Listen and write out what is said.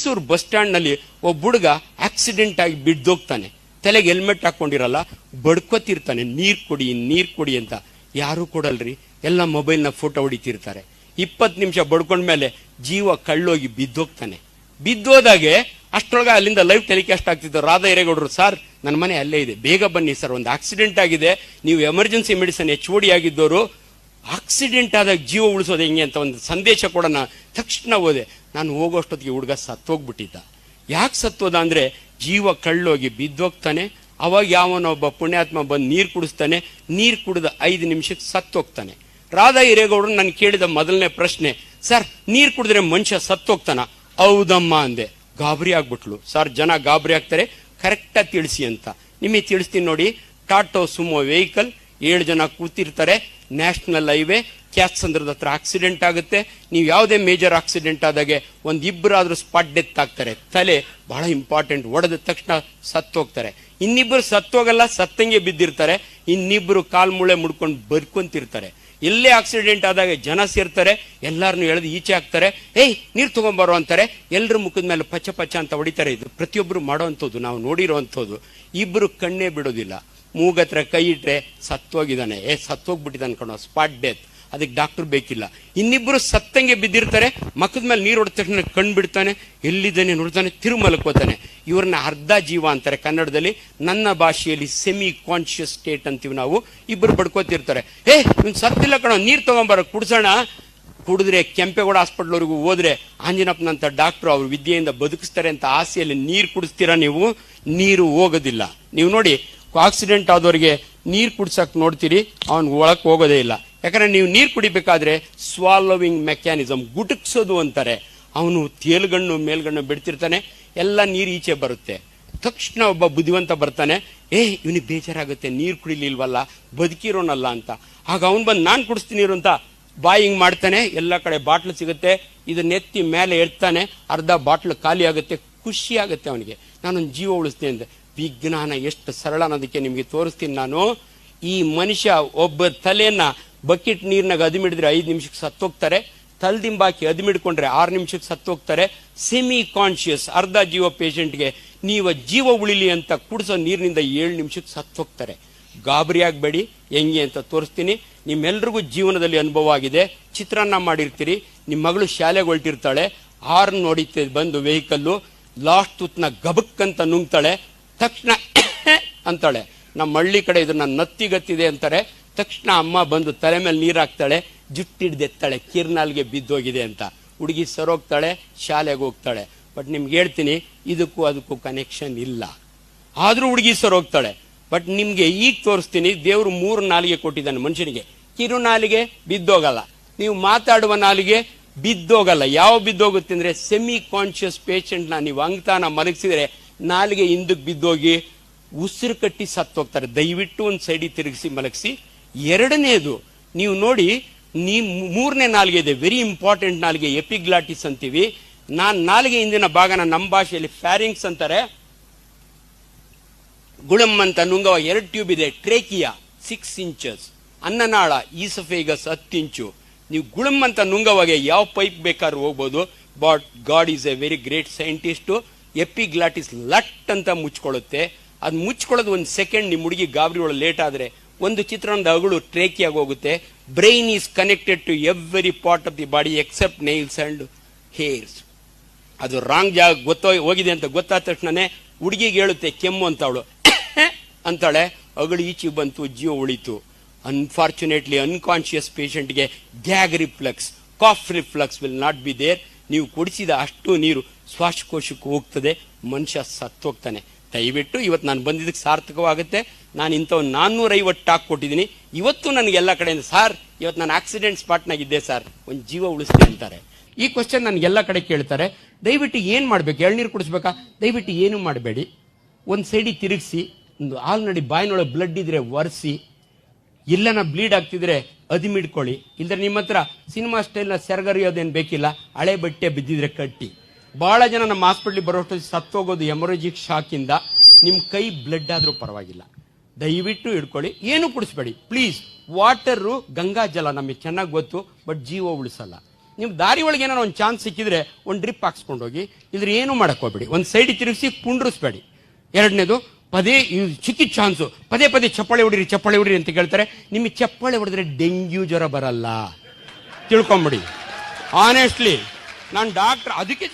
Mysuru bus stand ನಲ್ಲಿ ಒಬ್ಬ ಹುಡುಗ ಆಕ್ಸಿಡೆಂಟ್ ಆಗಿ ಬಿದ್ದೋಗ್ತಾನೆ. ತಲೆಗೆ ಹೆಲ್ಮೆಟ್ ಹಾಕೊಂಡಿರಲ್ಲ, ಬಡ್ಕೋತಿರ್ತಾನೆ, ನೀರ್ ಕೊಡಿ ಅಂತ. ಯಾರು ಕೊಡಲ್ರಿ, ಎಲ್ಲ ಮೊಬೈಲ್ನ ಫೋಟೋ ಹೊಡಿತಿರ್ತಾರೆ. 20 ನಿಮಿಷ ಬಡ್ಕೊಂಡ್ಮೇಲೆ ಜೀವ ಕಳ್ಳೋಗಿ ಬಿದ್ದೋಗ್ತಾನೆ. ಬಿದ್ದೋದಾಗೆ ಅಷ್ಟೊಳಗೆ ಅಲ್ಲಿಂದ ಲೈವ್ ಟೆಲಿಕಾಸ್ಟ್ ಆಗ್ತಿದ್ದು. ರಾಧಾ ಹಿರೇಗೌಡರು, ಸರ್ ನನ್ನ ಮನೆ ಅಲ್ಲೇ ಇದೆ, ಬೇಗ ಬನ್ನಿ ಸರ್, ಒಂದು ಆಕ್ಸಿಡೆಂಟ್ ಆಗಿದೆ, ನೀವು ಎಮರ್ಜೆನ್ಸಿ ಮೆಡಿಸಿನ್ HOD ಆಗಿದ್ದವರು, ಆಕ್ಸಿಡೆಂಟ್ ಆದಾಗ ಜೀವ ಉಳಿಸೋದು ಹೆಂಗೆ ಅಂತ ಒಂದು ಸಂದೇಶ ಕೊಡೋಣ. ತಕ್ಷಣ ಹೋದೆ. ನಾನು ಹೋಗೋಷ್ಟೊತ್ತಿಗೆ ಹುಡುಗ ಸತ್ತೋಗ್ಬಿಟ್ಟಿದ್ದ. ಯಾಕೆ ಸತ್ತೋದ ಅಂದ್ರೆ ಜೀವ ಕಳ್ಳೋಗಿ ಬಿದ್ದೋಗ್ತಾನೆ. ಅವಾಗ ಯಾವನೊಬ್ಬ ಪುಣ್ಯಾತ್ಮ ಬಂದು ನೀರು ಕುಡಿಸ್ತಾನೆ. ನೀರು ಕುಡಿದ 5 ನಿಮಿಷಕ್ಕೆ ಸತ್ತೋಗ್ತಾನೆ. ರಾಧಾ ಹಿರೇಗೌಡರು ನಾನು ಕೇಳಿದ ಮೊದಲನೇ ಪ್ರಶ್ನೆ, ಸರ್ ನೀರು ಕುಡಿದ್ರೆ ಮನುಷ್ಯ ಸತ್ತೋಗ್ತಾನ? ಹೌದಮ್ಮ ಅಂದೆ. ಗಾಬರಿ ಆಗ್ಬಿಟ್ಲು. ಸರ್ ಜನ ಗಾಬರಿ ಆಗ್ತಾರೆ, ಕರೆಕ್ಟಾಗಿ ತಿಳಿಸಿ ಅಂತ. ನಿಮಗೆ ತಿಳಿಸ್ತೀನಿ ನೋಡಿ. ಟಾಟೋ ಸುಮೋ ವೆಹಿಕಲ್, 7 ಜನ ಕೂತಿರ್ತಾರೆ, ನ್ಯಾಷನಲ್ ಹೈವೇ, ಕ್ಯಾತ್ಸಂದ್ರದ ಹತ್ರ ಆಕ್ಸಿಡೆಂಟ್ ಆಗುತ್ತೆ. ನೀವು ಯಾವುದೇ ಮೇಜರ್ ಆಕ್ಸಿಡೆಂಟ್ ಆದಾಗೆ ಒಂದಿಬ್ಬರಾದ್ರೂ ಸ್ಪಾಟ್ ಡೆತ್ ಆಗ್ತಾರೆ. ತಲೆ ಬಹಳ ಇಂಪಾರ್ಟೆಂಟ್, ಹೊಡೆದ ತಕ್ಷಣ ಸತ್ತೋಗ್ತಾರೆ. ಇನ್ನಿಬ್ಬರು ಸತ್ತೋಗಲ್ಲ, ಸತ್ತಂಗೆ ಬಿದ್ದಿರ್ತಾರೆ. ಇನ್ನಿಬ್ಬರು ಕಾಲ್ಮೂಳೆ ಮುಡ್ಕೊಂಡು ಬದುಕೊಂತಿರ್ತಾರೆ. ಎಲ್ಲೇ ಆಕ್ಸಿಡೆಂಟ್ ಆದಾಗ ಜನ ಸೇರ್ತಾರೆ, ಎಲ್ಲಾರನ್ನು ಎಳೆದು ಈಚೆ ಹಾಕ್ತಾರೆ. ಏಯ್ ನೀರು ತಗೊಂಬರೋ ಅಂತಾರೆ. ಎಲ್ಲರ ಮುಖದ ಮೇಲೆ ಪಚ್ಚ ಅಂತ ಹೊಡಿತಾರೆ. ಇದು ಪ್ರತಿಯೊಬ್ಬರು ಮಾಡೋವಂಥದ್ದು, ನಾವು ನೋಡಿರೋವಂಥದ್ದು. ಇಬ್ಬರು ಕಣ್ಣೇ ಬಿಡೋದಿಲ್ಲ. ಮೂಗತ್ರ ಕೈ ಇಟ್ರೆ ಸತ್ತೋಗಿದ್ದಾನೆ, ಸತ್ತೋಗ್ಬಿಟ್ಟಿದ್ದಾನೆ ಕಣೋ, ಸ್ಪಾಟ್ ಡೆತ್, ಅದಕ್ಕೆ ಡಾಕ್ಟರ್ ಬೇಕಿಲ್ಲ. ಇನ್ನಿಬ್ಬರು ಸತ್ತಂಗೆ ಬಿದ್ದಿರ್ತಾರೆ. ಮಕ್ಕದ ಮೇಲೆ ನೀರು ಹೊಡೆದ ತಕ್ಷಣ ಕಣ್ ಬಿಡ್ತಾನೆ, ಎಲ್ಲಿದ್ದಾನೆ ನೋಡ್ತಾನೆ, ತಿರುಮಲಕ್ಕೋತಾನೆ. ಇವ್ರನ್ನ ಅರ್ಧ ಜೀವ ಅಂತಾರೆ ಕನ್ನಡದಲ್ಲಿ. ನನ್ನ ಭಾಷೆಯಲ್ಲಿ ಸೆಮಿ ಕಾನ್ಶಿಯಸ್ ಸ್ಟೇಟ್ ಅಂತೀವಿ ನಾವು. ಇಬ್ಬರು ಬಡ್ಕೋತಿರ್ತಾರೆ. ಇವ್ನು ಸತ್ತಿಲ್ಲ ಕಣೋ, ನೀರು ತಗೊಂಬಾರ ಕುಡ್ಸೋಣ. ಕುಡಿದ್ರೆ ಕೆಂಪೇಗೌಡ ಹಾಸ್ಪಿಟ್ಲ್ವರೆಗೂ ಹೋದ್ರೆ ಆಂಜನಪ್ಪನಂತ ಡಾಕ್ಟರ್ ಅವ್ರ ವಿದ್ಯೆಯಿಂದ ಬದುಕಿಸ್ತಾರೆ ಅಂತ ಆಸೆಯಲ್ಲಿ ನೀರು ಕುಡಿಸ್ತೀರಾ ನೀವು? ನೀರು ಹೋಗೋದಿಲ್ಲ. ನೀವು ನೋಡಿ, ಆಕ್ಸಿಡೆಂಟ್ ಆದವರಿಗೆ ನೀರು ಕುಡ್ಸಕ್ ನೋಡ್ತೀರಿ, ಅವನ್ ಒಳಕ್ ಹೋಗೋದೇ ಇಲ್ಲ. ಯಾಕಂದ್ರೆ ನೀವು ನೀರು ಕುಡಿಬೇಕಾದ್ರೆ ಸ್ವಾಲೋವಿಂಗ್ ಮೆಕ್ಯಾನಿಸಮ್, ಗುಟುಕ್ಸೋದು ಅಂತಾರೆ. ಅವನು ತೇಲ್ಗಣ್ಣು ಮೇಲ್ಗಣ್ಣು ಬಿಡ್ತಿರ್ತಾನೆ, ಎಲ್ಲ ನೀರು ಈಚೆ ಬರುತ್ತೆ. ತಕ್ಷಣ ಒಬ್ಬ ಬುದ್ಧಿವಂತ ಬರ್ತಾನೆ, ಇವನಿಗೆ ಬೇಜಾರಾಗುತ್ತೆ, ನೀರು ಕುಡಿಲಿಲ್ವಲ್ಲ, ಬದುಕಿರೋನಲ್ಲ ಅಂತ. ಆಗ ಅವನು ಬಂದು ನಾನು ಕುಡಿಸ್ತೀನಿ ನೀರು ಅಂತ ಬಾಯಿ ಹಿಂಗ್ ಮಾಡ್ತಾನೆ. ಎಲ್ಲ ಕಡೆ ಬಾಟ್ಲು ಸಿಗುತ್ತೆ, ಇದನ್ನ ಎತ್ತಿ ಮೇಲೆ ಎಡ್ತಾನೆ, ಅರ್ಧ ಬಾಟ್ಲು ಖಾಲಿ ಆಗುತ್ತೆ. ಖುಷಿ ಆಗುತ್ತೆ ಅವನಿಗೆ, ನಾನೊಂದು ಜೀವ ಉಳಿಸ್ತೀನಿ ಅಂತ. ವಿಜ್ಞಾನ ಎಷ್ಟು ಸರಳ ಅನ್ನೋದಕ್ಕೆ ನಿಮ್ಗೆ ತೋರಿಸ್ತೀನಿ ನಾನು. ಈ ಮನುಷ್ಯ ಒಬ್ಬ ತಲೆಯನ್ನ ಬಕೆಟ್ ನೀರ್ನಾಗ ಅದಿಮಿಡಿದ್ರೆ 5 ನಿಮಿಷಕ್ಕೆ ಸತ್ತೋಗ್ತಾರೆ. ತಲ್ದಿಂಬಾಕಿ ಅದಿಮಿಡ್ಕೊಂಡ್ರೆ 6 ನಿಮಿಷಕ್ಕೆ ಸತ್ತೋಗ್ತಾರೆ. ಸೆಮಿ ಕಾನ್ಶಿಯಸ್ ಅರ್ಧ ಜೀವ ಪೇಷಂಟ್ಗೆ ನೀವು ಜೀವ ಉಳಿಲಿ ಅಂತ ಕುಡಿಸೋ ನೀರಿನಿಂದ 7 ನಿಮಿಷಕ್ಕೆ ಸತ್ತೋಗ್ತಾರೆ. ಗಾಬರಿ ಆಗಬೇಡಿ, ಹೆಂಗೆ ಅಂತ ತೋರಿಸ್ತೀನಿ. ನಿಮ್ಮೆಲ್ರಿಗೂ ಜೀವನದಲ್ಲಿ ಅನುಭವ ಆಗಿದೆ. ಚಿತ್ರಾನ್ನ ಮಾಡಿರ್ತೀರಿ, ನಿಮ್ಮ ಮಗಳು ಶಾಲೆಗೆ ಹೊರಟಿರ್ತಾಳೆ, ಹಾರ್ನ್ ನೋಡಿತ್ತೆ ಬಂದು ವೆಹಿಕಲ್ಲು, ಲಾಸ್ಟ್ ತುತ್ನ ಗಬಕ್ಕಂತ ನುಂಗ್ತಾಳೆ. ತಕ್ಷಣ ಅಂತಾಳೆ. ನಮ್ಮ ಹಳ್ಳಿ ಕಡೆ ಇದನ್ನ ನತ್ತಿಗತ್ತಿದೆ ಅಂತಾರೆ. ತಕ್ಷಣ ಅಮ್ಮ ಬಂದು ತಲೆ ಮೇಲೆ ನೀರು ಹಾಕ್ತಾಳೆ, ಜುಟ್ಟಿಡ್ದೆತ್ತಾಳೆ, ಕಿರ್ನಾಲ್ಗೆ ಬಿದ್ದೋಗಿದೆ ಅಂತ. ಹುಡುಗಿ ಸರೋಗ್ತಾಳೆ, ಶಾಲೆಗೆ ಹೋಗ್ತಾಳೆ. ಬಟ್ ನಿಮ್ಗೆ ಹೇಳ್ತೀನಿ, ಇದಕ್ಕೂ ಅದಕ್ಕೂ ಕನೆಕ್ಷನ್ ಇಲ್ಲ. ಆದ್ರೂ ಹುಡುಗಿ ಸರೋಗ್ತಾಳೆ. ಬಟ್ ನಿಮ್ಗೆ ಈಗ ತೋರಿಸ್ತೀನಿ, ದೇವ್ರು 3 ನಾಲಿಗೆ ಕೊಟ್ಟಿದ್ದಾನೆ ಮನುಷ್ಯನಿಗೆ. ಕಿರು ನಾಲಿಗೆ ಬಿದ್ದೋಗಲ್ಲ, ನೀವು ಮಾತಾಡುವ ನಾಲಿಗೆ ಬಿದ್ದೋಗಲ್ಲ. ಯಾವ ಬಿದ್ದೋಗುತ್ತೆ ಅಂದ್ರೆ ಸೆಮಿ ಕಾನ್ಶಿಯಸ್ ಪೇಷಂಟ್ ನ ನೀವು ಅಂಗತಾನ ಮಲಗಿಸಿದ್ರೆ ನಾಲಿಗೆ ಹಿಂದಕ್ಕೆ ಬಿದ್ದೋಗಿ ಉಸಿರು ಕಟ್ಟಿ ಸತ್ತೋಗ್ತಾರೆ. ದಯವಿಟ್ಟು ಒಂದು ಸೈಡಿಗೆ ತಿರುಗಿಸಿ ಮಲಗಿಸಿ. ಎರಡನೇದು ನೀವು ನೋಡಿ, ಮೂರನೇ ನಾಲಿಗೆ ಇದೆ, ವೆರಿ ಇಂಪಾರ್ಟೆಂಟ್ ನಾಲಿಗೆ, ಎಪಿಗ್ಲಾಟಿಸ್ ಅಂತೀವಿ. ನಾಲಿಗೆ ಹಿಂದಿನ ಭಾಗನ ನಮ್ಮ ಭಾಷೆಯಲ್ಲಿ ಫ್ಯಾರಿಂಗ್ಸ್ ಅಂತಾರೆ. ಗುಳಂ ಅಂತ ನುಂಗವ 2 ಟ್ಯೂಬ್ ಇದೆ. ಟ್ರೇಕಿಯಾ 6 ಇಂಚಸ್, ಅನ್ನನಾಳ ಈಸಫೇಗಸ್ 10 ಇಂಚು. ನೀವು ಗುಳಂ ಅಂತ ನುಂಗವಾಗೆ ಯಾವ ಪೈಪ್ ಬೇಕಾದ್ರೂ ಹೋಗ್ಬೋದು. But God is a very great scientist. Epiglottis ಲಟ್ ಅಂತ ಮುಚ್ಕೊಳ್ಳುತ್ತೆ. ಅದು ಮುಚ್ಕೊಳ್ಳೋದು 1 ಸೆಕೆಂಡ್. ನಿಮ್ಮ ಹುಡುಗಿ ಗಾಬರಿ ಒಳಗೆ ಲೇಟ್ ಆದ್ರೆ ಒಂದು ಚಿತ್ರಣದ ಅಗಳು ಟ್ರೇಕಿಯಾಗಿ ಹೋಗುತ್ತೆ. Brain is connected to every part of the body except nails and hairs. ಅದು ರಾಂಗ್ ಜಾಗ ಹೋಗಿದೆ ಅಂತ ಗೊತ್ತಾದ ತಕ್ಷಣನೇ ಹುಡುಗಿಗೆ ಹೇಳುತ್ತೆ, ಕೆಮ್ಮು ಅಂತ. ಅವಳು ಅಂತಾಳೆ, ಅಗಳು ಈಚೆಗೆ ಬಂತು, ಜೀವ ಉಳಿತು. ಅನ್ಫಾರ್ಚುನೇಟ್ಲಿ ಅನ್ಕಾನ್ಶಿಯಸ್ ಪೇಷಂಟ್ಗೆ gag reflex, cough reflex will not be there. ನೀವು ಕುಡಿಸಿದ ಅಷ್ಟು ನೀರು ಶ್ವಾಸಕೋಶಕ್ಕೆ ಹೋಗ್ತದೆ, ಮನುಷ್ಯ ಸತ್ತೋಗ್ತಾನೆ. ದಯವಿಟ್ಟು ಇವತ್ತು ನಾನು ಬಂದಿದ್ದಕ್ಕೆ ಸಾರ್ಥಕವಾಗುತ್ತೆ. ನಾನು ಇಂಥವ್ 450 ಟಾಕ್ ಕೊಟ್ಟಿದ್ದೀನಿ. ಇವತ್ತು ನನಗೆಲ್ಲ ಕಡೆಯಿಂದ, ಸಾರ್ ಇವತ್ತು ನಾನು ಆಕ್ಸಿಡೆಂಟ್ ಸ್ಪಾಟ್ನಾಗಿದ್ದೆ ಸರ್, ಒಂದು ಜೀವ ಉಳಿಸ್ತೀನಿ ಅಂತಾರೆ. ಈ ಕ್ವಶನ್ ನನಗೆಲ್ಲ ಕಡೆ ಕೇಳ್ತಾರೆ. ದಯವಿಟ್ಟು ಏನ್ ಮಾಡ್ಬೇಕು? ಎಳ್ನೀರು ಕುಡಿಸ್ಬೇಕಾ? ದಯವಿಟ್ಟು ಏನು ಮಾಡಬೇಡಿ, ಒಂದು ಸೈಡಿಗೆ ತಿರುಗಿಸಿ, ಒಂದು ಆಲ್ರೆಡಿ ಬಾಯಿನೊಳಗೆ ಬ್ಲಡ್ ಇದ್ರೆ ಒರೆಸಿ, ಇಲ್ಲನ ಬ್ಲೀಡ್ ಆಗ್ತಿದ್ರೆ ಅದಿಮಿಡ್ಕೊಳ್ಳಿ. ಇಲ್ದ್ರೆ ನಿಮ್ಮ ಹತ್ರ ಸಿನಿಮಾ ಸ್ಟೈಲ್ನ ಸೆರಗರಿಯೋದೇನು ಬೇಕಿಲ್ಲ, ಹಳೆ ಬಟ್ಟೆ ಬಿದ್ದಿದ್ರೆ ಕಟ್ಟಿ. ಬಹಳ ಜನ ನಮ್ಮ ಹಾಸ್ಪಿಟ್ಲಿಗೆ ಬರೋಷ್ಟು ಸತ್ತೋಗೋದು ಎಮರೋಜಿಕ್ ಶಾಕಿಂದ. ನಿಮ್ಮ ಕೈ ಬ್ಲಡ್ ಆದ್ರೂ ಪರವಾಗಿಲ್ಲ, ದಯವಿಟ್ಟು ಹಿಡ್ಕೊಳ್ಳಿ. ಏನು ಕುಡಿಸ್ಬೇಡಿ ಪ್ಲೀಸ್. ವಾಟರು, ಗಂಗಾ ಜಲ ನಮಗೆ ಚೆನ್ನಾಗಿ ಗೊತ್ತು, ಬಟ್ ಜೀವ ಉಳಿಸಲ್ಲ. ನೀವು ದಾರಿ ಒಳಗೆ ಏನೋ ಒಂದು ಚಾನ್ಸ್ ಸಿಕ್ಕಿದ್ರೆ ಒಂದು ಡ್ರಿಪ್ ಹಾಕ್ಸ್ಕೊಂಡು ಹೋಗಿ, ಇದ್ರ ಏನು ಮಾಡಕ್ ಹೋಗ್ಬೇಡಿ, ಒಂದು ಸೈಡ್ ತಿರುಗಿಸಿ ಕುಂಡ್ರಿಸ್ಬೇಡಿ. ಎರಡನೇದು, ಸಿಕ್ಕಿದ ಚಾನ್ಸು ಪದೇ ಪದೇ ಚಪ್ಪಾಳೆ ಹೊಡಿರಿ ಅಂತ ಕೇಳ್ತಾರೆ. ನಿಮಗೆ ಚಪ್ಪಾಳೆ ಹೊಡೆದ್ರೆ ಡೆಂಗ್ಯೂ ಜ್ವರ ಬರಲ್ಲ, ತಿಳ್ಕೊಂಬಿಡಿ. ಆನೆಸ್ಟ್ಲಿ ನಾನು ಡಾಕ್ಟರ್ ಅದಕ್ಕೆ